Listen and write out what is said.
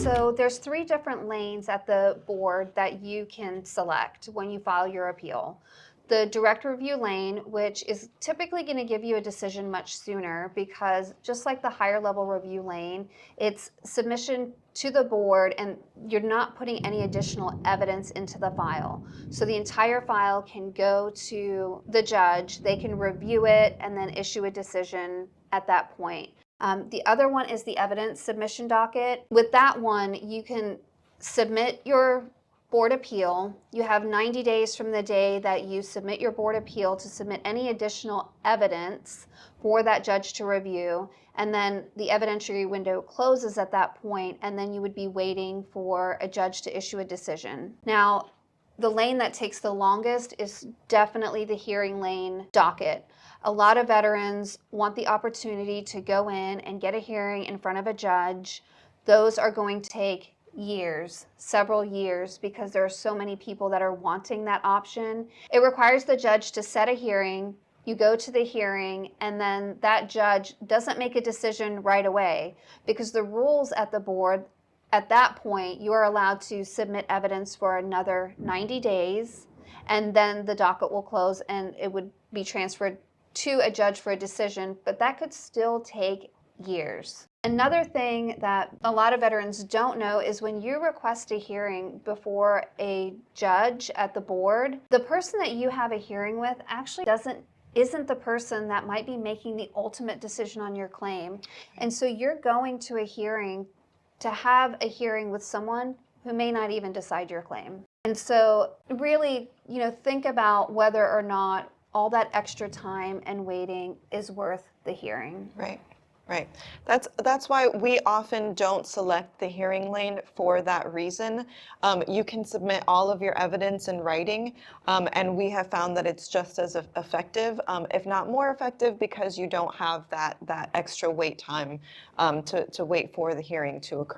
So there's 3 different lanes at the board that you can select when you file your appeal. The direct review lane, which is typically going to give you a decision much sooner because just like the higher level review lane, it's submission to the board and you're not putting any additional evidence into the file. So the entire file can go to the judge, they can review it and then issue a decision at that point. The other one is the evidence submission docket. With that one, you can submit your board appeal. You have 90 days from the day that you submit your board appeal to submit any additional evidence for that judge to review. And then the evidentiary window closes at that point, and then you would be waiting for a judge to issue a decision. Now, the lane that takes the longest is definitely the hearing lane docket. A lot of veterans want the opportunity to go in and get a hearing in front of a judge. Those are going to take years, several years, because there are so many people that are wanting that option. It requires the judge to set a hearing. You go to the hearing, and then that judge doesn't make a decision right away because the rules at the board, at that point, you are allowed to submit evidence for another 90 days, and then the docket will close and it would be transferred to a judge for a decision, but that could still take years. Another thing that a lot of veterans don't know is when you request a hearing before a judge at the board, the person that you have a hearing with actually isn't the person that might be making the ultimate decision on your claim. And so you're going to a hearing to have a hearing with someone who may not even decide your claim. And so really, think about whether or not all that extra time and waiting is worth the hearing. Right. Right. That's why we often don't select the hearing lane for that reason. You can submit all of your evidence in writing, and we have found that it's just as effective, if not more effective, because you don't have that extra wait time to wait for the hearing to occur.